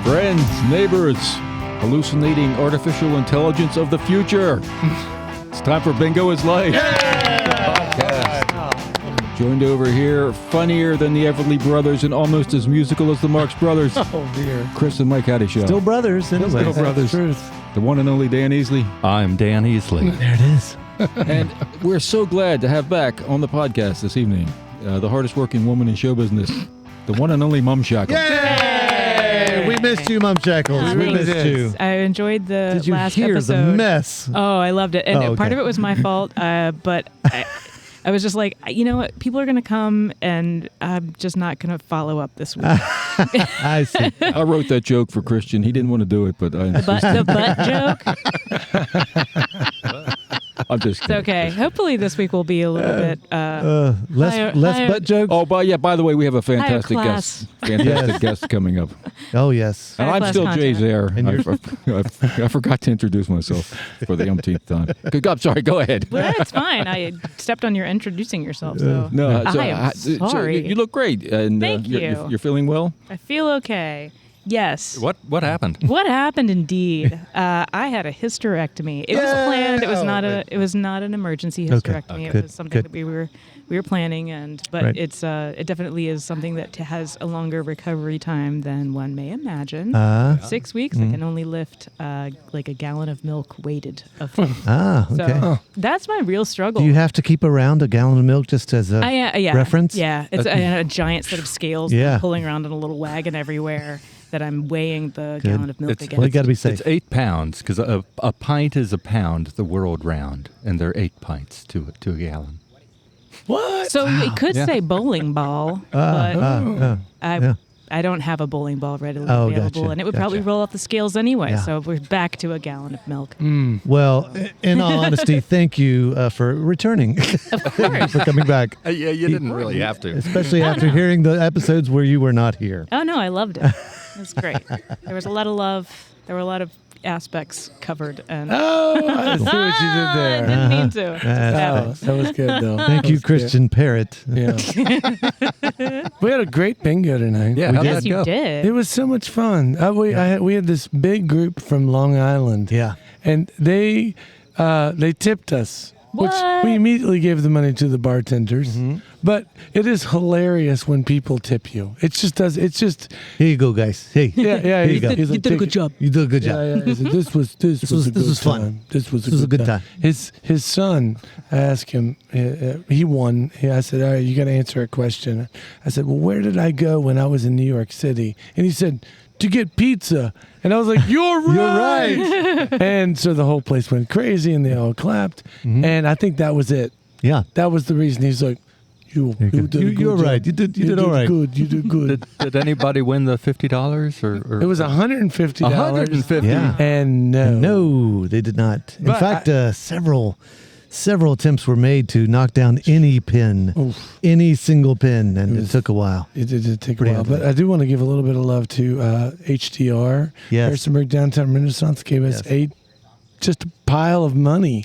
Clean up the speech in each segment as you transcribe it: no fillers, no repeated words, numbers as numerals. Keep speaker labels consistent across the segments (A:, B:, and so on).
A: Friends, neighbors, hallucinating artificial intelligence of the future. It's time for Bingo is Life. Joined over here, funnier than the Everly Brothers and almost as musical as the Marx Brothers.
B: Oh, dear.
A: Chris and Mike Hattie Show.
C: Still brothers. Anyway.
A: Still brothers. The one and only Dan Easley.
D: I'm Dan Easley.
C: There it is.
A: And we're so glad to have back on the podcast this evening the hardest working woman in show business, the one and only Mum Shackle.
C: Yay! We missed you, Mum Shackles. We missed you.
E: I enjoyed the
C: Did you
E: last
C: hear
E: episode.
C: the mess?
E: Oh, I loved it. And
C: Oh, okay.
E: part of it was my fault, but I was just like, you know what? People are going to come, and I'm just not going to follow up this week.
C: I see.
A: I wrote that joke for Christian. He didn't want to do it, but I
E: The butt joke?
A: I'm just
E: It's
A: kidding.
E: okay. Hopefully this week will be a little bit...
C: Less
E: higher-
C: butt jokes?
A: Oh, by the way, we have a fantastic
E: class.
A: guest coming up.
C: Oh, yes.
A: And
E: Higher
A: I'm
E: class
A: still Jay
E: content.
A: Zaire. I forgot to introduce myself for the umpteenth time. I'm sorry, go ahead.
E: Well, it's fine. I stepped on your introducing yourself, so
A: No,
E: I am
A: so
E: sorry.
A: you look great. And
E: Thank you.
A: You're feeling well?
E: I feel okay. Yes.
D: What happened?
E: What happened? Indeed, I had a hysterectomy. It was planned. It was not a. It was not an emergency hysterectomy. It
C: Good,
E: was something
C: good.
E: that we were planning, but
C: Right.
E: it's it definitely is something that has a longer recovery time than one may imagine. 6 weeks. I can only lift like a gallon of milk weighted of.
C: Okay.
E: So that's my real struggle.
C: Do you have to keep around a gallon of milk just as a
E: yeah.
C: reference?
E: Yeah, it's a giant set of scales that
C: Yeah.
E: I'm pulling around in a little wagon everywhere that I'm weighing the gallon of milk against.
C: Well, you got to be safe.
D: It's 8 pounds because a pint is a pound the world round, and there are 8 pints to a gallon.
B: What?
E: So you could say bowling ball, but
C: yeah.
E: I don't have a bowling ball readily
C: Oh,
E: available,
C: gotcha,
E: and it would probably
C: gotcha.
E: roll off the scales anyway.
C: Yeah.
E: So we're back to a gallon of milk.
C: Well, in all honesty, thank you for returning,
E: Of course.
C: for coming back,
D: Yeah, you didn't really have to.
C: especially after hearing the episodes where you were not here.
E: Oh no, I loved it. It was great. There was a lot of love. There were a lot of aspects covered, and
B: Oh, I see what you did
E: I
B: there.
E: didn't mean to.
B: Oh,
E: Happened.
B: that was good, though.
C: Thank you, Christian Parrott.
B: Yeah. We had a great bingo tonight.
D: Yeah, how'd
E: Yes,
D: that
E: you
D: go?
E: did.
B: It was so much fun. We had this big group from Long Island.
C: Yeah.
B: And they tipped us.
E: What?
B: Which we immediately gave the money to the bartenders. But it is hilarious when people tip you. It's just
C: Here you go, guys. Hey.
B: yeah.
C: Here you go.
B: He's like, "Take it."
E: job.
C: You did a good job.
B: Yeah. He said, this was
C: fun.
B: time. This was
C: This was a good time.
B: His son, I asked him, he won. I said, all right, you got to answer a question. I said, well, where did I go when I was in New York City? And he said, to get pizza. And I was like, you're right.
C: You're right.
B: And so the whole place went crazy and they all clapped. And I think that was it.
C: Yeah.
B: That was the reason. He's like, you did a good
C: You're
B: job.
C: right. You did all right.
B: Good. You did good.
D: Did anybody win the $50 or
B: It was $150.
D: $150?
C: Yeah.
B: And no.
C: No, they did not. In
B: But
C: fact, several attempts were made to knock down any pin, any single pin, and it took a while.
B: It did take a
C: Pretty
B: while,
C: ugly.
B: but I do want to give a little bit of love to HDR.
C: Yes.
B: Harrisonburg Downtown Renaissance gave us just a pile of money,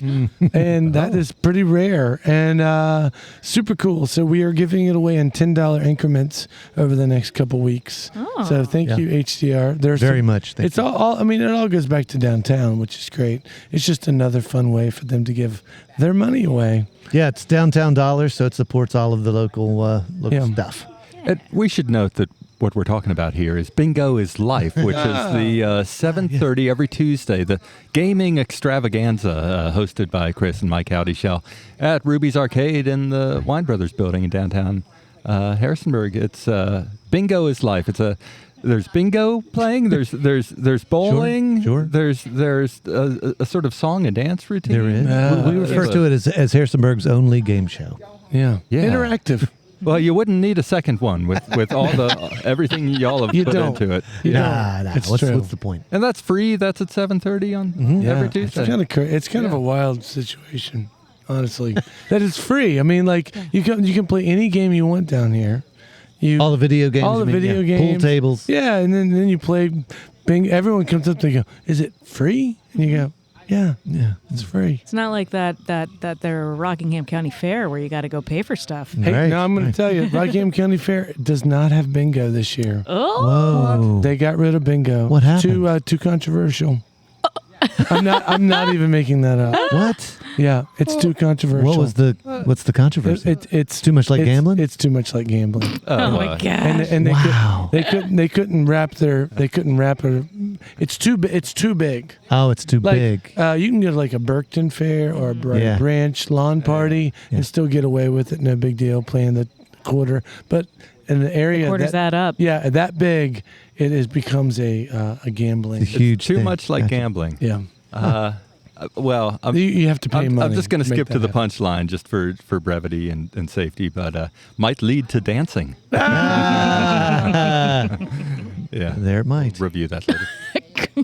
B: and that is pretty rare and super cool. So we are giving it away in $10 increments over the next couple weeks.
E: Oh.
B: So thank you, HDR. There's
C: Very much. Thank
B: It's
C: you.
B: all. I mean, it all goes back to downtown, which is great. It's just another fun way for them to give their money away.
C: Yeah, it's downtown dollars, so it supports all of the local stuff.
D: We should note that what we're talking about here is Bingo is Life, which is the 7:30 every Tuesday, the gaming extravaganza hosted by Chris and Mike Howdy Show at Ruby's Arcade in the Wine Brothers building in downtown Harrisonburg. It's Bingo is Life. There's bingo playing. There's bowling.
C: Sure.
D: There's a sort of song and dance routine.
C: There is. We refer to it as Harrisonburg's only game show.
B: Yeah,
D: Yeah.
B: interactive.
D: Well, you wouldn't need a second one with all the everything y'all have
B: You
D: put
B: don't.
D: into it.
C: Nah.
B: It's
C: What's
B: true.
C: the point?
D: And that's free. That's at 7:30 on every Tuesday.
B: It's kind of a wild situation, honestly. That is free. I mean, like you can play any game you want down here.
C: All the video games.
B: all the video
C: Pool
B: games,
C: tables.
B: Yeah, and then you play. Bing. Everyone comes up to go. Is it free? And you go. Yeah.
C: Yeah.
B: It's free.
E: It's not like that their Rockingham County Fair where you got to go pay for stuff.
B: Hey,
C: Right,
B: now I'm going to tell you, Rockingham County Fair does not have bingo this year.
E: Oh,
C: Whoa.
B: They got rid of bingo.
C: What happened?
B: Too controversial. I'm not even making that up.
C: What?
B: Yeah, it's too controversial.
C: What's the controversy?
B: It's
C: too much like gambling?
B: It's too much like gambling.
E: oh my gosh.
B: And
C: Wow.
B: they couldn't wrap it. It's too big.
C: Oh, it's too
B: Like
C: big.
B: you can go to like a Berkton Fair or a Bright Branch lawn party and still get away with it. No big deal playing the quarter. But in the area
E: quarters that up.
B: Yeah, that big, becomes a gambling.
C: It's huge.
D: Too
C: thing.
D: much like
C: Gotcha.
D: gambling.
B: Yeah.
D: Well,
B: You have to pay money.
D: I'm just going to
B: make
D: skip
B: that
D: to the
B: happen.
D: punchline just for brevity and safety, but might lead to dancing. Yeah.
C: There it might.
D: Review that later.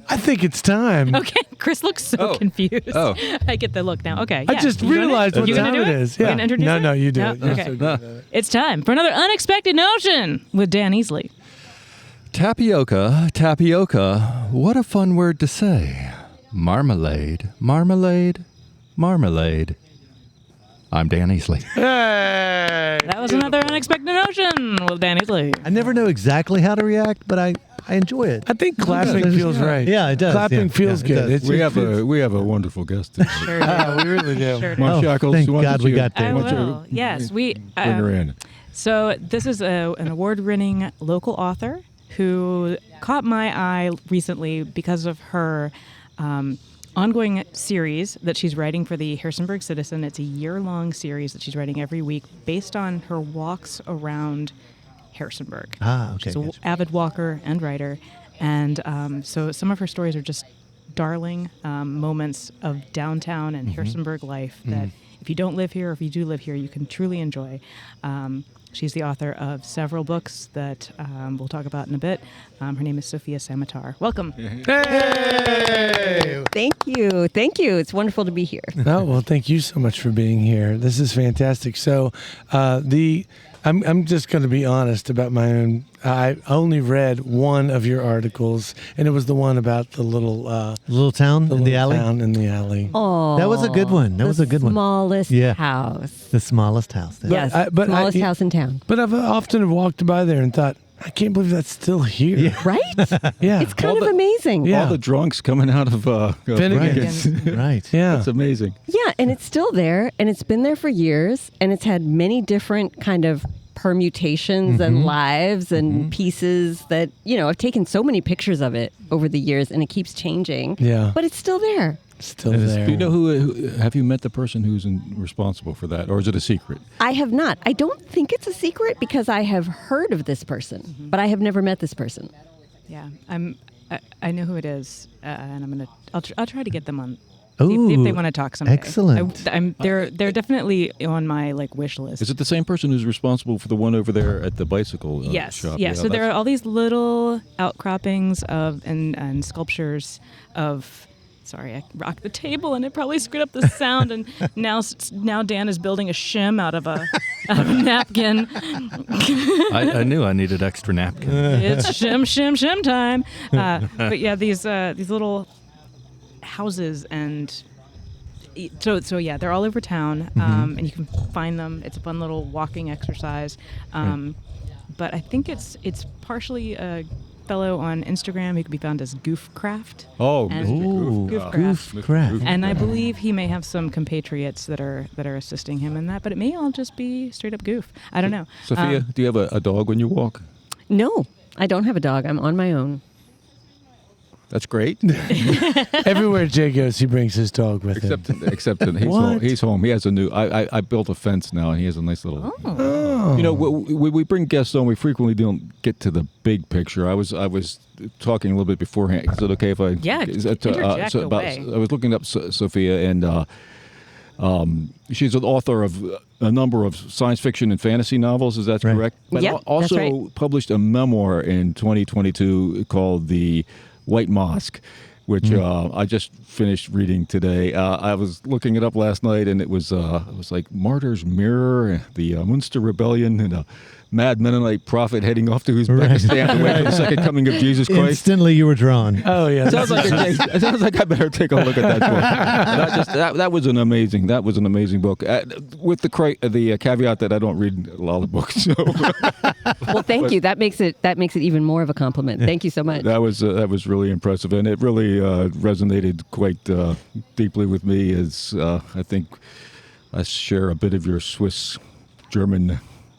B: I think it's time.
E: Okay, Chris looks so confused.
D: Oh.
E: I get the look now. Okay,
B: I
E: yeah.
B: just
E: You gonna-
B: realized what
E: you gonna
B: time
E: do
B: it is.
E: You
B: Yeah.
E: gonna introduce
B: No,
E: it?
B: no, you do it. You're
E: Okay.
B: so good at it.
E: It's time for another unexpected notion with Dan Easley.
D: Tapioca, tapioca. What a fun word to say. Marmalade, marmalade, marmalade. I'm Dan Easley.
B: Hey.
E: That was another unexpected notion with Dan Easley.
C: I never know exactly how to react, but I enjoy it.
B: I think clapping feels right.
C: Yeah, it does.
B: Clapping
C: Yeah,
B: feels
C: yeah, it
B: good.
C: does.
B: It's
A: We have a wonderful guest today.
E: Sure do.
B: we really do.
E: Sure do.
A: Mark
C: Oh,
A: Shackles,
C: thank
A: why don't
C: God we
A: you-
C: got there.
E: I
A: why don't you
E: will. Yes, we.
A: Bring her in.
E: So this is an award-winning local author who caught my eye recently because of her ongoing series that she's writing for the Harrisonburg Citizen. It's a year-long series that she's writing every week based on her walks around Harrisonburg.
C: Ah, okay.
E: She's an
C: Gotcha.
E: avid walker and writer. And so some of her stories are just darling moments of downtown and Harrisonburg life that if you don't live here or if you do live here, you can truly enjoy. She's the author of several books that we'll talk about in a bit. Her name is Sofia Samatar. Welcome.
B: Hey.
F: Thank you. Thank you. It's wonderful to be here.
B: Oh, well, thank you so much for being here. This is fantastic. So, I'm just going to be honest about my own. I only read one of your articles, and it was the one about the little
C: Town in the alley.
B: town in the alley.
F: Oh,
C: That was a good one. That was a good one.
F: Smallest
C: Yeah.
F: house.
C: The smallest house. There.
F: Yes,
B: but
F: smallest house in town.
B: But I've often walked by there and thought, I can't believe that's still here.
C: Yeah.
F: Right?
B: Yeah.
F: It's kind
A: All
F: of
B: the-
F: amazing.
B: Yeah.
A: All the drunks coming out of
B: Finnegan's.
C: Right.
B: Yeah.
A: That's amazing.
F: Yeah, and it's still there, and it's been there for years, and it's had many different kind of permutations and lives and pieces that, I've taken so many pictures of it over the years, and it keeps changing.
B: Yeah.
F: But it's still there.
B: Still
A: Do
B: there.
A: you know who? Have you met the person who's responsible for that, or is it a secret?
F: I have not. I don't think it's a secret because I have heard of this person, but I have never met this person.
E: Yeah, I know who it is, and I'll try to get them on.
C: Ooh,
E: See if they want to talk someday.
C: excellent.
E: They're definitely on my wish list.
A: Is it the same person who's responsible for the one over there at the bicycle
E: Yes.
A: shop?
E: Yeah. So there are all these little outcroppings of and sculptures of. Sorry, I rocked the table and it probably screwed up the sound. And now Dan is building a shim out of a napkin.
D: I knew I needed extra napkin.
E: It's shim time. But yeah, these little houses and. So yeah, they're all over town, and you can find them. It's a fun little walking exercise, but I think it's partially a fellow on Instagram who can be found as Goofcraft.
A: Oh,
E: And-
C: Ooh,
E: Goofcraft.
C: Goofcraft.
E: And I believe he may have some compatriots that are assisting him in that, but it may all just be straight up goof. I don't know.
A: Sophia, do you have a dog when you walk?
F: No, I don't have a dog. I'm on my own.
A: That's great.
B: Everywhere Jay goes, he brings his dog with him.
A: Except that he's
B: What?
A: home. He's home. He has a new. I built a fence now, and he has a nice little.
B: Oh.
A: You know, we bring guests on. We frequently don't get to the big picture. I was talking a little bit beforehand. Is it okay if I?
E: Yeah, interject away.
A: I was looking up Sophia, and she's an author of a number of science fiction and fantasy novels. Is that
C: Right.
A: correct? But
F: Yep, that's
A: also
F: right.
A: published a memoir in 2022 called The White Mosque, which I just finished reading today. I was looking it up last night, and it was like Martyr's Mirror, the Munster Rebellion, and mad Mennonite prophet heading off to Uzbekistan to wait for the second coming of Jesus Christ.
C: Instantly, you were drawn.
B: Oh yeah.
A: Sounds like I better take a look at that book. That was an amazing book. With the caveat that I don't read a lot of books. So.
F: Well, thank you. That makes it even more of a compliment. Thank you so much.
A: That was really impressive, and it really resonated quite deeply with me. As I think I share a bit of your Swiss German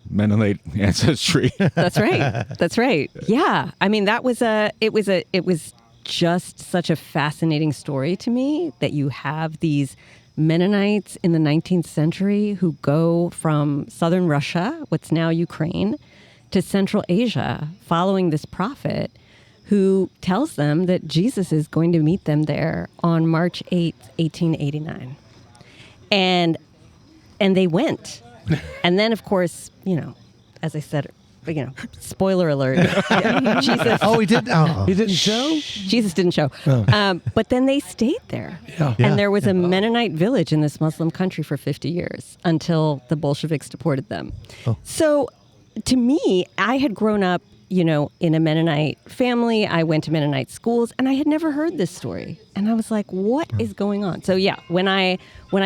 A: Mennonite ancestry.
F: That's right. Yeah. I mean, it was just such a fascinating story to me that you have these Mennonites in the 19th century who go from southern Russia, what's now Ukraine, to Central Asia, following this prophet who tells them that Jesus is going to meet them there on March 8th, 1889. And they went. And then, of course, as I said, spoiler alert. Jesus.
C: Oh, he did. Oh.
B: He didn't show?
F: Jesus didn't show.
B: Oh.
F: But then they stayed there.
B: Yeah.
F: And there was a Mennonite village in this Muslim country for 50 years until the Bolsheviks deported them.
C: Oh.
F: So to me, I had grown up, in a Mennonite family. I went to Mennonite schools, and I had never heard this story. And I was like, what is going on? So yeah, when I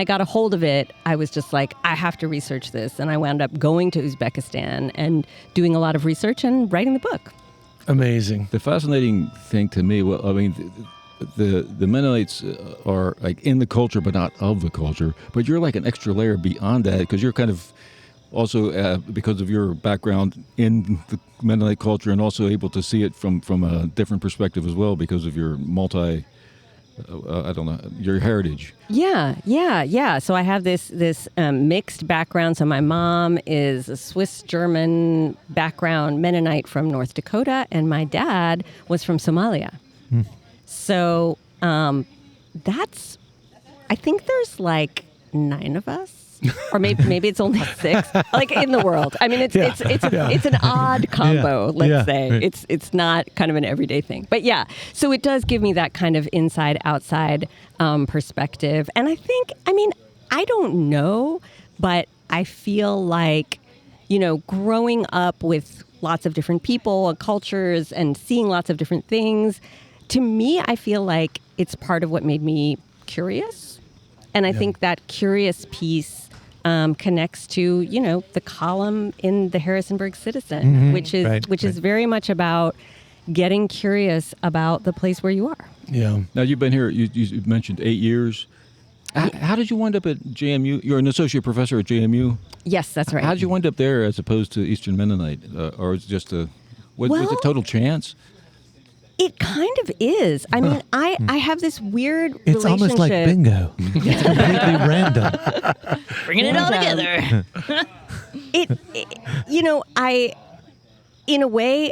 F: got a hold of it, I was just like, I have to research this. And I wound up going to Uzbekistan and doing a lot of research and writing the book.
B: Amazing.
A: The fascinating thing to me, well, I mean, the Mennonites are like in the culture, but not of the culture. But you're like an extra layer beyond that, because you're kind of also because of your background in the Mennonite culture, and also able to see it from a different perspective as well, because of your your heritage.
F: Yeah. So I have this mixed background. So my mom is a Swiss-German background Mennonite from North Dakota, and my dad was from Somalia. So I think there's like 9 of us. Or maybe it's only 6, like in the world. I mean, it's an odd combo. Let's say it's not kind of an everyday thing. But yeah, so it does give me that kind of inside-outside perspective. And I don't know, but I feel like, growing up with lots of different people and cultures and seeing lots of different things, to me, I feel like it's part of what made me curious. And I think that curious piece connects to, the column in the Harrisonburg Citizen, which is very much about getting curious about the place where you are.
B: Yeah.
A: Now, you've been here, you mentioned 8 years. How did you wind up at JMU? You're an associate professor at JMU?
F: Yes, that's right.
A: How did you wind up there as opposed to Eastern Mennonite? Or was it just was it total chance?
F: It kind of is. I mean, I have this weird
C: It's
F: relationship.
C: almost like bingo. It's completely random.
F: Bringing it all together. In a way,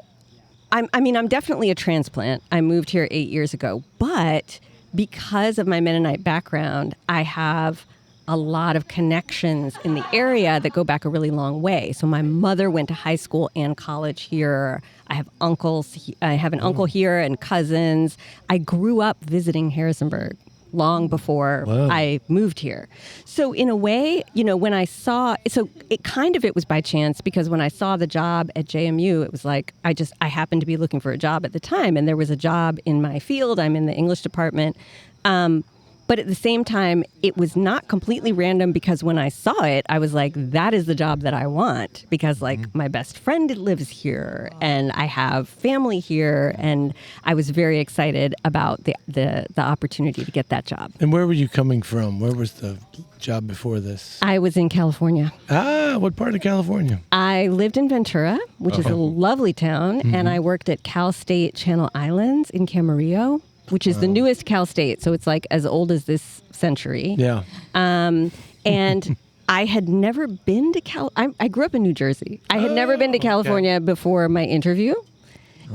F: I'm definitely a transplant. I moved here 8 years ago, but because of my Mennonite background, I have a lot of connections in the area that go back a really long way. So my mother went to high school and college here. I have uncles. I have an uncle here and cousins. I grew up visiting Harrisonburg long before I moved here. So in a way, when I saw, it was by chance, because when I saw the job at JMU, it was like, I happened to be looking for a job at the time, and there was a job in my field. I'm in the English department. But at the same time, it was not completely random, because when I saw it, I was like, that is the job that I want, because my best friend lives here and I have family here. And I was very excited about the opportunity to get that job.
B: And where were you coming from? Where was the job before this?
F: I was in California.
B: What part of California?
F: I lived in Ventura, which is a lovely town. And I worked at Cal State Channel Islands in Camarillo, which is the newest Cal State. So it's like as old as this century.
B: Yeah.
F: And I had never been to I grew up in New Jersey. I had never been to California before my interview.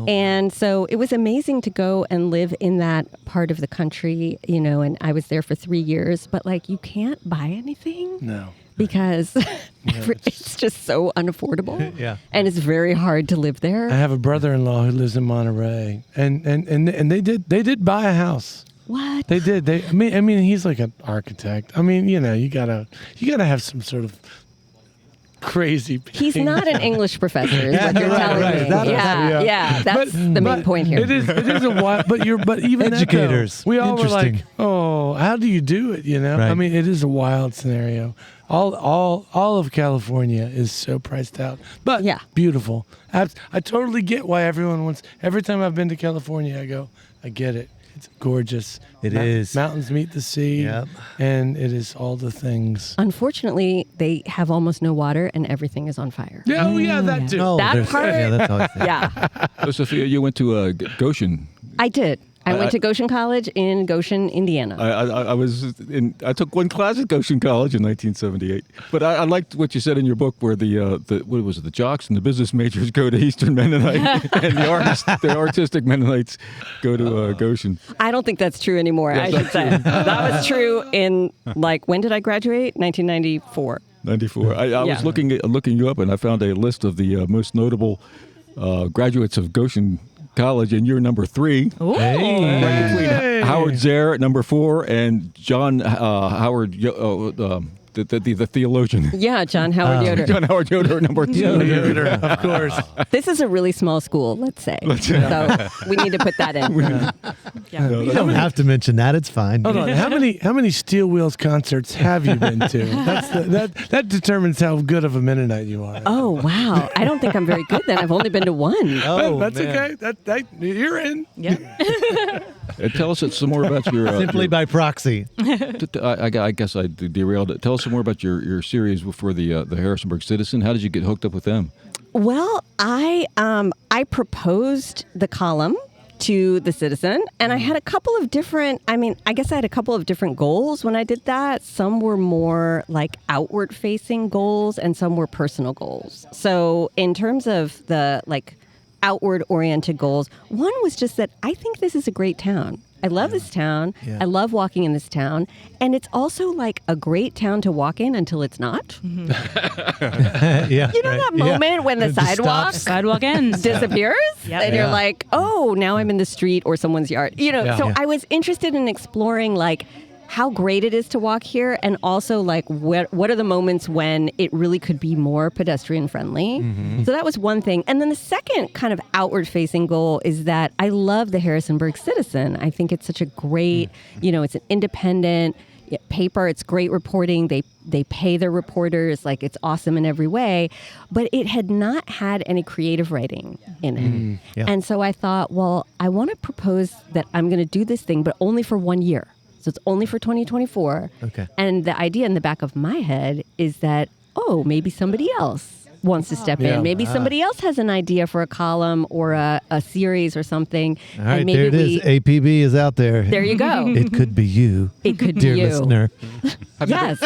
F: And so it was amazing to go and live in that part of the country, and I was there for 3 years. But you can't buy anything. No. Because it's just so unaffordable.
C: Yeah.
F: And it's very hard to live there.
B: I have a brother-in-law who lives in Monterey, and they did buy a house.
F: What?
B: They did. I mean, he's like an architect. I mean, you gotta have some sort of crazy.
F: He's not an English professor, is what you're telling me. That's the main point here.
B: It is a wild, but even
C: Educators.
B: That, though, we all were like,
C: Interesting.
B: oh, how do you do it?
C: Right.
B: I mean, it is a wild scenario. All of California is so priced out, but beautiful. I totally get why everyone wants. Every time I've been to California, I go, I get it. It's gorgeous.
C: It is.
B: Mountains meet the sea, and it is all the things.
F: Unfortunately, they have almost no water, and everything is on fire.
B: Yeah, that too.
C: Oh,
F: That part,
C: that's always
F: yeah.
A: So, Sophia, you went to Goshen.
F: I did. I went to Goshen College in Goshen, Indiana.
A: I took one class at Goshen College in 1978. But I liked what you said in your book, where the jocks and the business majors go to Eastern Mennonite, and the artistic Mennonites go to Goshen.
F: I don't think that's true anymore. I should say that was true in when did I graduate? 1994.
A: 94. I was looking you up, and I found a list of the most notable graduates of Goshen College, and you're number 3.
E: Ooh.
A: Right between Howard Zare at number 4 and John Howard, the theologian.
F: Yeah, John Howard Yoder.
A: John Howard Yoder at number 2.
B: Yoder, of course.
F: This is a really small school, let's say. So we need to put that in.
C: You don't have to mention that. It's fine.
B: Hold on. How many Steel Wheels concerts have you been to? That determines how good of a Mennonite you are.
F: Oh, wow. I don't think I'm very good then. I've only been to one.
C: Oh,
B: that's
C: man.
B: okay. You're in.
E: Yeah.
A: Tell us some more about your
C: Simply by proxy.
A: I guess I derailed it. Tell us some more about your series for the Harrisonburg Citizen. How did you get hooked up with them?
F: Well, I proposed the column to the Citizen, and I had a couple of different, I guess I had a couple of different goals when I did that. Some were more like outward facing goals and some were personal goals. So in terms of the outward oriented goals, one was just that I think this is a great town. I love this town.
C: Yeah.
F: I love walking in this town. And it's also a great town to walk in until it's not.
C: Yeah.
F: You know that moment when the
C: It just
F: sidewalk
E: Sidewalk ends.
F: disappears?
E: Yep.
F: And you're like, oh, now I'm in the street or someone's yard. So I was interested in exploring how great it is to walk here, and also what are the moments when it really could be more pedestrian friendly. Mm-hmm. So that was one thing. And then the second kind of outward facing goal is that I love the Harrisonburg Citizen. I think it's such a great, it's an independent paper. It's great reporting. They pay their reporters. It's awesome in every way, but it had not had any creative writing in it.
C: Yeah.
F: And so I thought, well, I want to propose that I'm going to do this thing, but only for 1 year. So it's only for 2024.
C: Okay.
F: And the idea in the back of my head is that, maybe somebody else wants to step in. Maybe somebody else has an idea for a column or a series or something.
C: All right,
F: and maybe
C: there it is. APB is out there.
F: There you go.
C: It could be you.
F: It could
C: dear
F: be you.
C: listener.
F: Yes.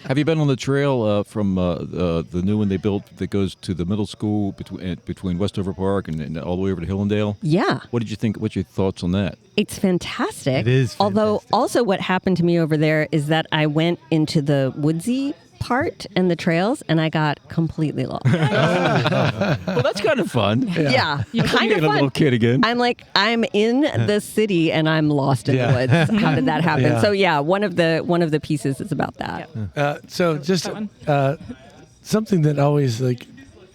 A: Have you been on the trail from the new one they built that goes to the middle school between Westover Park and all the way over to Hillendale?
F: Yeah.
A: What did you think? What's your thoughts on that?
F: It's fantastic.
C: It is fantastic.
F: Although also what happened to me over there is that I went into the woodsy part and the trails and I got completely lost.
A: Well, that's kind of fun.
F: Yeah.
A: You
F: Kind
A: being
F: of
A: a
F: fun.
A: little kid again.
F: I'm in the city and I'm lost in the woods. How did that happen?
B: Yeah.
F: So one of the pieces is about that.
B: So just something that always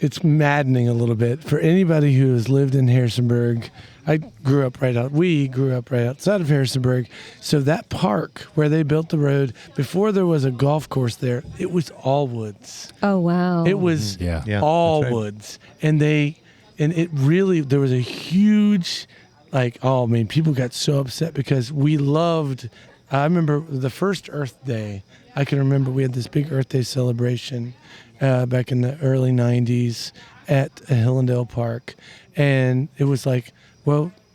B: it's maddening a little bit for anybody who has lived in Harrisonburg. We grew up right outside of Harrisonburg. So that park where they built the road, before there was a golf course there, it was all woods.
F: Oh wow.
B: It was
C: Yeah,
B: all
C: that's right.
B: woods. And it really, there was a huge, people got so upset because we loved, I remember the first Earth Day. I can remember we had this big Earth Day celebration back in the early 90s at Hillendale Park. And it was I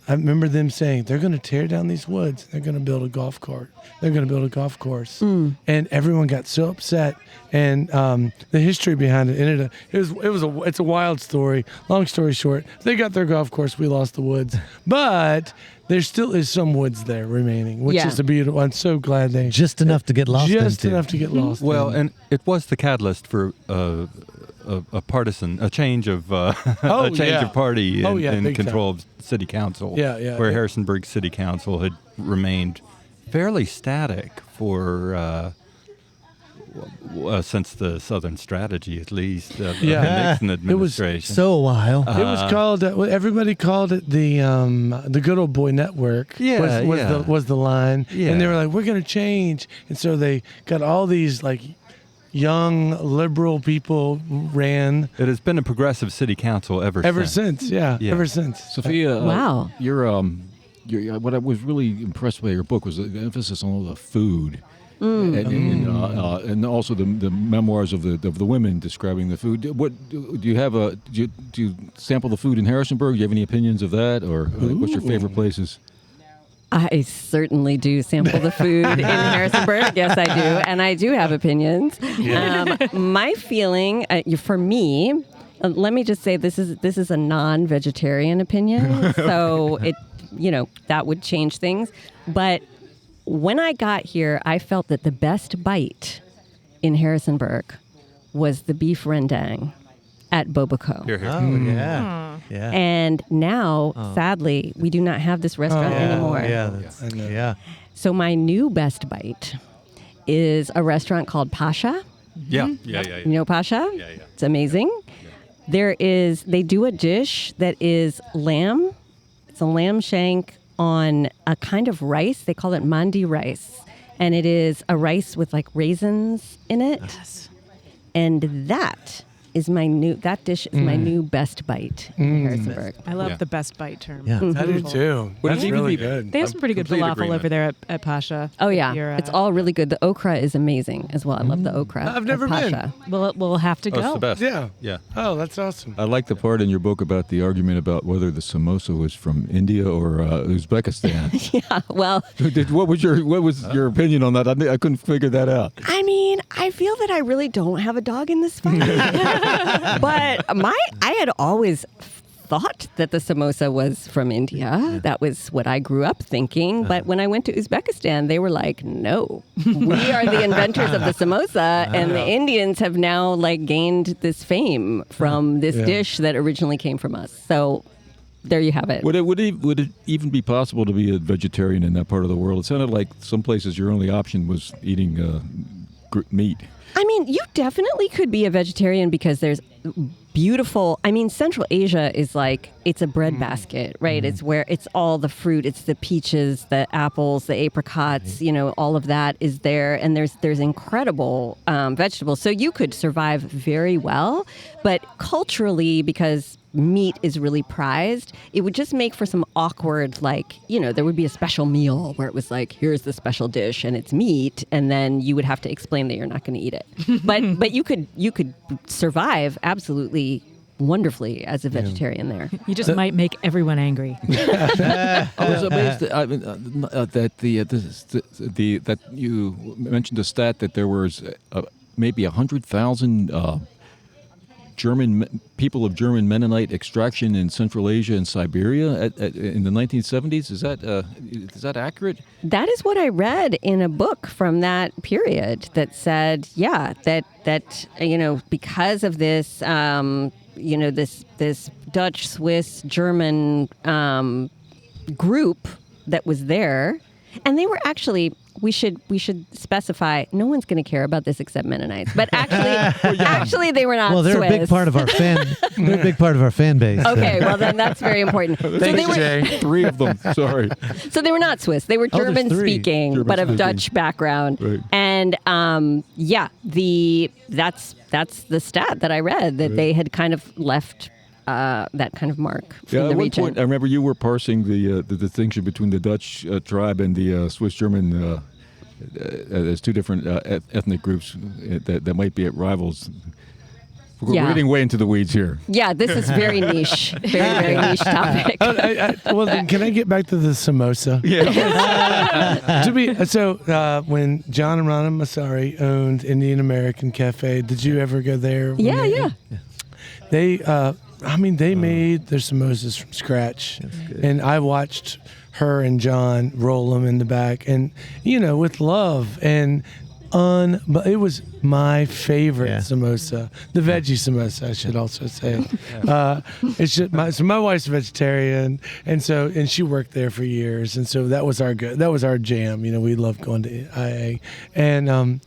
B: remember them saying, they're going to tear down these woods. They're going to build a golf cart. They're going to build a golf course. And everyone got so upset. And the history behind it ended up, it's a wild story. Long story short, they got their golf course. We lost the woods. But there still is some woods there remaining, which is a beautiful. I'm so glad they.
C: Just enough to get lost
B: Just
C: into.
B: enough to get lost
D: Well,
B: in.
D: and it was the catalyst for a partisan, a change of of party in
B: big
D: control of city council.
B: Yeah.
D: Harrisonburg City Council had remained fairly static for since the Southern Strategy, at least, of
B: Yeah.
D: the Nixon
B: It was
D: administration.
C: So a while.
B: It was called. Everybody called it the Good Old Boy Network.
D: Yeah,
B: was the line,
D: Yeah.
B: and they were like, "We're gonna change," and so they got all these like young liberal people ran
D: It has been a progressive city council ever
B: since. Yeah,
D: Yeah.
B: ever since.
A: Sophia,
F: Wow.
A: What I was really impressed by your book was the emphasis on all the food, and also the memoirs of the women describing the food. What do you have? Do you sample the food in Harrisonburg? Do you have any opinions of that, or what's your favorite places?
F: I certainly do sample the food in Harrisonburg. Yes, I do. And I do have opinions. My feeling, for me, let me just say this is a non-vegetarian opinion. So that would change things. But when I got here, I felt that the best bite in Harrisonburg was the beef rendang at Boboco.
D: Here, here.
C: Oh, yeah. Yeah.
F: And now, sadly, we do not have this restaurant anymore.
C: Yeah.
F: So my new best bite is a restaurant called Pasha.
D: Yeah.
F: You know Pasha?
D: Yeah.
F: It's amazing. They do a dish that is lamb. It's a lamb shank on a kind of rice. They call it mandi rice. And it is a rice with like raisins in it.
E: Yes.
F: And that dish is my new best bite in Harrisonburg.
E: I love
D: Yeah.
E: the best bite term.
C: Yeah.
B: I do too.
A: Would it
B: That's
A: even
B: really
A: be-
B: good.
E: They have some pretty good
A: Complete
E: falafel
A: agreement.
E: over there at Pasha.
F: Oh yeah,
E: Your,
F: it's all really good. The okra is amazing as well. I love the okra.
B: I've
F: at
B: never been.
F: Pasha.
E: We'll have to
D: Oh, it's
E: go.
D: the best.
B: Yeah.
D: Yeah.
B: Oh, that's awesome.
A: I like the part in your book about the argument about whether the samosa was from India or Uzbekistan.
F: Yeah, well,
A: What was your opinion on that? I couldn't figure that out.
F: I mean, I feel that I really don't have a dog in this fight. But I had always thought that the samosa was from India. That was what I grew up thinking. But when I went to Uzbekistan, they were like, no, we are the inventors of the samosa. And the Indians have now like gained this fame from this dish that originally came from us. So there you have it.
A: Would it even be possible to be a vegetarian in that part of the world? It sounded like some places your only option was eating meat.
F: I mean, you definitely could be a vegetarian because there's beautiful. I mean, Central Asia is like, it's a bread basket, right? It's where it's all the fruit. It's the peaches, the apples, the apricots, all of that is there. And there's incredible vegetables. So you could survive very well. But culturally, because meat is really prized, it would just make for some awkward, there would be a special meal where it was like, here's the special dish and it's meat, and then you would have to explain that you're not going to eat it. But you could survive absolutely wonderfly as a vegetarian there.
E: You just might make everyone angry.
A: I was amazed that you mentioned a stat that there was maybe 100,000 people of German Mennonite extraction in Central Asia and Siberia in the 1970s. Is that accurate?
F: That is what I read in a book from that period that said, that because of this, this Dutch, Swiss, German group that was there, and they were actually. We should specify. No one's going to care about this except Mennonites, but actually, they were not.
C: Well, they're
F: Swiss.
C: a big part of our They're a big part of our fan base.
F: Okay, well then that's very important.
B: Thanks, Jay.
A: 3 of them. Sorry.
F: So they were not Swiss. They were
C: there's
F: German
C: 3.
F: speaking, but of
A: German-speaking.
F: Dutch background.
A: Right.
F: And that's the stat that I read that they had kind of left that kind of mark from
A: Yeah,
F: the
A: at one
F: region.
A: point, I remember you were parsing the distinction between the Dutch tribe and the Swiss-German as 2 different ethnic groups that might be at rivals. We're getting way into the weeds here.
F: Yeah, this is very niche, very niche topic.
B: Well, then, can I get back to the samosa?
A: Yeah.
B: When John and Rana Masari owned Indian American Cafe, did you ever go there?
F: Yeah.
B: They made their samosas from scratch, and I watched her and John roll them in the back, and with love but it was my favorite samosa, the veggie samosa, I should also say. It's just my wife's a vegetarian, and she worked there for years, and so that was our jam. We loved going to IA, and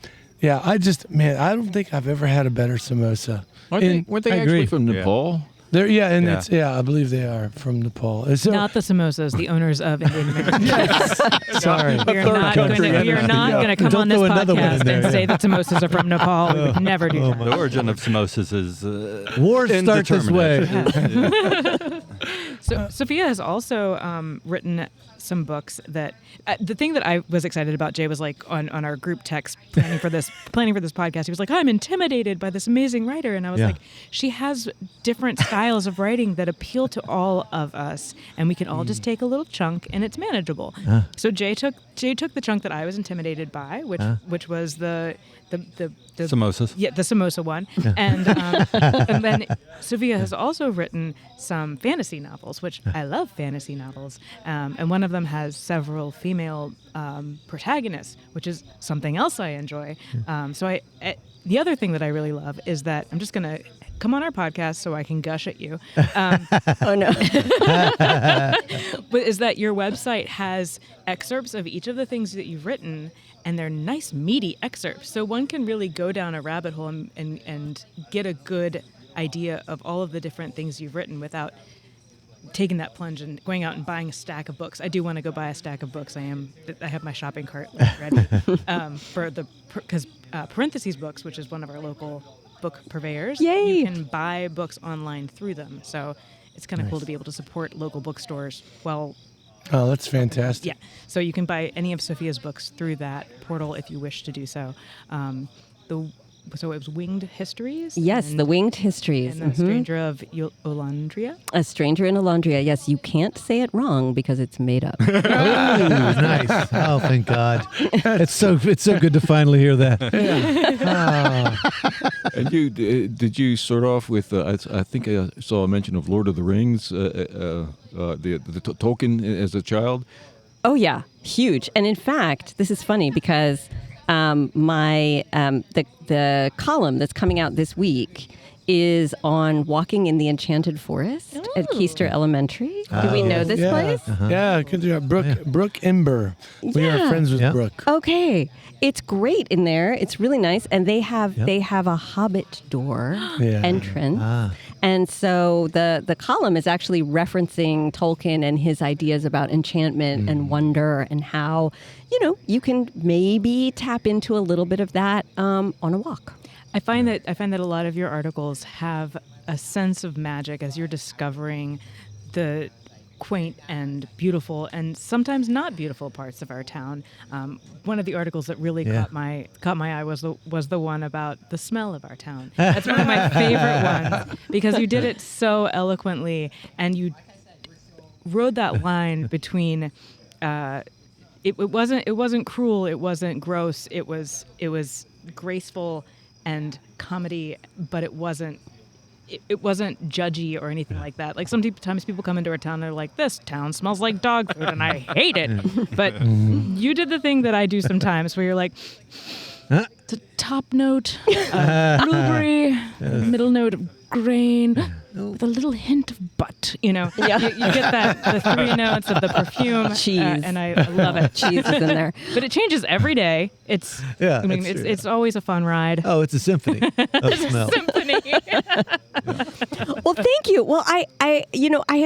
B: Yeah, I don't think I've ever had a better samosa.
A: Weren't they
B: I
A: actually
B: agree.
A: from Nepal?
B: They're, and
D: Yeah.
B: it's I believe they are from Nepal. So,
E: Not the samosas, the owners of Indian American.
B: sorry.
E: We are not going to come
C: Don't
E: on this
C: throw another one in
E: podcast
C: there,
E: and say that samosas are from Nepal. We would never do that.
D: The origin of samosas is
C: Wars start this way.
E: So Sophia has also written some books that the thing that I was excited about, Jay, was like on our group text planning for this podcast. He was like, I'm intimidated by this amazing writer. And I was like, she has different styles of writing that appeal to all of us. And we can all just take a little chunk and it's manageable. So Jay took the chunk that I was intimidated by, which was the
D: samosas.
E: Yeah, the samosa one. And and then Sophia has also written some fantasy novels, which I love fantasy novels. And one of them has several female protagonists, which is something else I enjoy. So the other thing that I really love is that I'm just going to come on our podcast so I can gush at you.
F: Oh, no.
E: But is that your website has excerpts of each of the things that you've written, and they're nice, meaty excerpts. So one can really go down a rabbit hole and get a good idea of all of the different things you've written without taking that plunge and going out and buying a stack of books. I do want to go buy a stack of books. I have my shopping cart ready because Parentheses Books, which is one of our local book purveyors,
F: Yay.
E: you can buy books online through them. So it's kind of cool to be able to support local bookstores. Well,
B: Oh, that's fantastic.
E: yeah. So you can buy any of Sophia's books through that portal if you wish to do so. So it was Winged Histories?
F: Yes,
E: and,
F: the Winged Histories.
E: And The Stranger of Olandria?
F: A Stranger in Olandria. Yes, you can't say it wrong because it's made up.
C: Ooh, nice. Oh, thank God. It's so good to finally hear that.
A: And did you start off with? I think I saw a mention of Lord of the Rings, the Tolkien as a child.
F: Oh yeah, huge. And in fact, this is funny because the column that's coming out this week is on walking in the Enchanted Forest at Keister Elementary. Do we know this place?
B: Yeah, good to Brooke Ember. We are friends with Brooke.
F: Okay, it's great in there. It's really nice, and they have a Hobbit door entrance, and so the column is actually referencing Tolkien and his ideas about enchantment and wonder, and how you can maybe tap into a little bit of that on a walk.
E: I find that a lot of your articles have a sense of magic as you're discovering the quaint and beautiful and sometimes not beautiful parts of our town. One of the articles that really caught my eye was the one about the smell of our town. That's one of my favorite ones because you did it so eloquently, and you rode that line between it wasn't cruel, it wasn't gross, it was graceful and comedy, but it wasn't judgy or anything like that. Like sometimes people come into our town and they're like, this town smells like dog food and I hate it. But you did the thing that I do sometimes where you're like, it's a top note of blueberry, middle note of grain, with a little hint of butt. You get the three notes of the perfume.
F: Cheese.
E: And I love it.
F: Cheese is in there.
E: But it changes every day. It's it's always a fun ride.
C: Oh, it's a symphony of smell.
E: Symphony.
F: Well, thank you. Well, I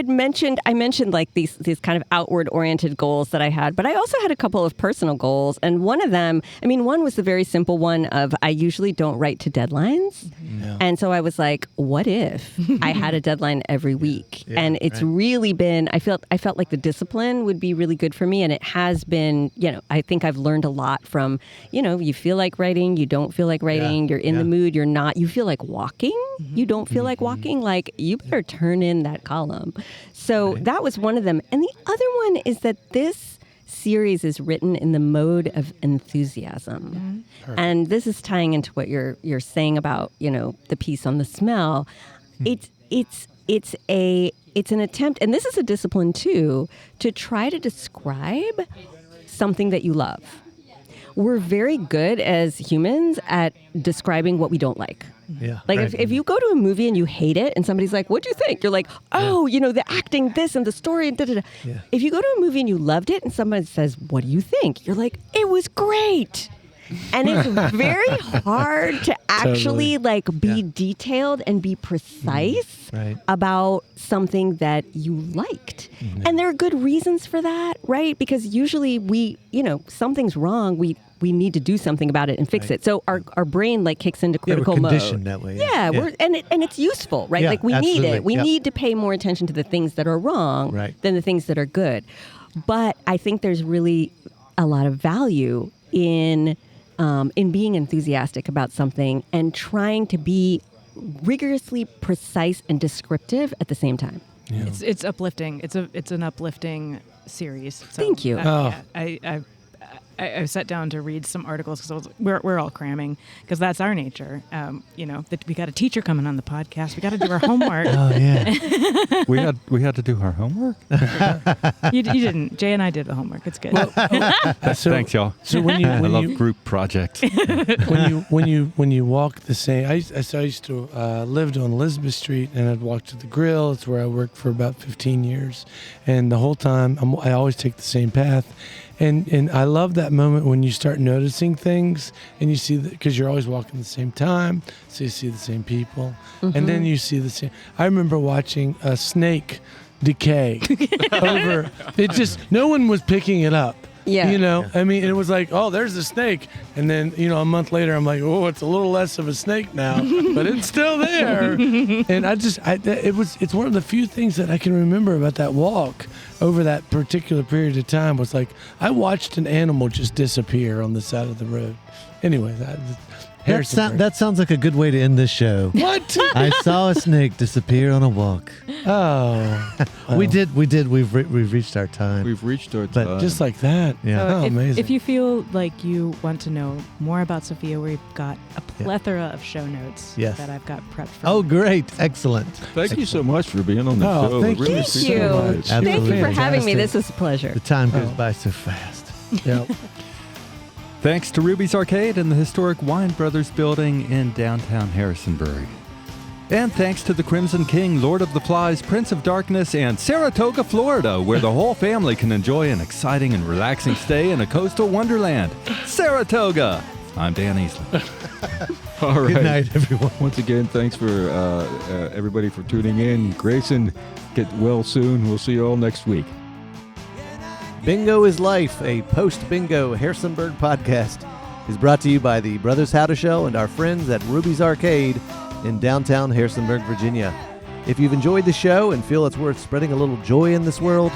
F: mentioned like these kind of outward oriented goals that I had, but I also had a couple of personal goals. And one of them, one was the very simple one of I usually don't write to deadlines. No. And so I was like, what if I had a deadline every week? And it's really been, I felt like the discipline would be really good for me. And it has been, I think I've learned a lot from, you feel like writing, you don't feel like writing, you're in the mood, you're not, you feel like walking, you don't feel like walking, like you better turn in that column. So that was one of them. And the other one is that this series is written in the mode of enthusiasm. And this is tying into what you're saying about, the piece on the smell. It's an attempt, and this is a discipline too, to try to describe something that you love. We're very good as humans at describing what we don't like.
C: Yeah.
F: Like
C: right.
F: if you go to a movie and you hate it and somebody's like, what'd you think? You're like, oh, the acting, this and the story. Da, da, da. Yeah. If you go to a movie and you loved it and someone says, what do you think? You're like, it was great. And it's very hard to actually be detailed and be precise about something that you liked. And there are good reasons for that, right? Because usually something's wrong, we need to do something about it and fix it. So our brain kicks into critical
C: we're
F: mode.
C: conditioned that way.
F: And it's useful, right?
C: Yeah,
F: We need
C: absolutely.
F: it. We need to pay more attention to the things that are wrong than the things that are good. But I think there's really a lot of value in being enthusiastic about something and trying to be rigorously precise and descriptive at the same time.
E: Yeah. It's uplifting. It's an uplifting series. So,
F: Thank you.
E: I sat down to read some articles because we're all cramming because that's our nature. That we got a teacher coming on the podcast. We got to do our homework.
C: Oh yeah.
D: we had to do our homework.
E: You didn't. Jay and I did the homework. It's good.
D: Thanks, y'all.
B: So when
D: I love group projects.
B: when you walk the same, I used to lived on Elizabeth Street, and I'd walk to the Grill. It's where I worked for about 15 years, and the whole time I always take the same path. And I love that moment when you start noticing things and you see that, because you're always walking the same time, so you see the same people, and then you see the same. I remember watching a snake decay over. It just, no one was picking it up.
F: Yeah.
B: I mean, it was like, oh, there's a snake. And then, a month later, I'm like, oh, it's a little less of a snake now, but it's still there. And it's one of the few things that I can remember about that walk over that particular period of time was like, I watched an animal just disappear on the side of the road. Anyway,
C: that sounds like a good way to end this show.
B: What?
C: I saw a snake disappear on a walk.
B: Oh.
C: We did. We've reached our time.
A: We've reached our
C: But
A: time.
B: Just like that.
C: Yeah.
B: Oh, amazing.
E: If you feel like you want to know more about Sophia, we've got a plethora of show notes that I've got prepped for.
C: Oh, great. Excellent.
A: Thank you so much for being on the
B: Oh,
A: show.
B: thank
A: We really
B: you.
A: appreciate
F: Thank you.
A: it.
F: Thank you for having me.
B: Fantastic.
F: This is a pleasure.
C: The time goes by so fast.
B: Yep.
D: Thanks to Ruby's Arcade and the historic Wine Brothers building in downtown Harrisonburg. And thanks to the Crimson King, Lord of the Flies, Prince of Darkness, and Saratoga, Florida, where the whole family can enjoy an exciting and relaxing stay in a coastal wonderland. Saratoga! I'm Dan Easley.
A: All right.
C: Good night, everyone.
A: Once again, thanks for everybody for tuning in. Grayson, get well soon. We'll see you all next week.
C: Bingo is Life, a post-bingo Harrisonburg podcast, is brought to you by the Brothers How to Show and our friends at Ruby's Arcade in downtown Harrisonburg, Virginia. If you've enjoyed the show and feel it's worth spreading a little joy in this world,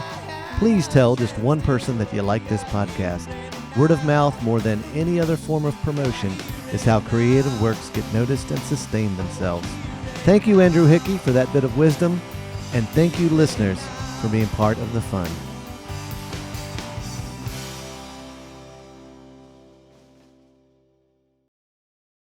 C: please tell just one person that you like this podcast. Word of mouth, more than any other form of promotion, is how creative works get noticed and sustain themselves. Thank you, Andrew Hickey, for that bit of wisdom, and thank you, listeners, for being part of the fun.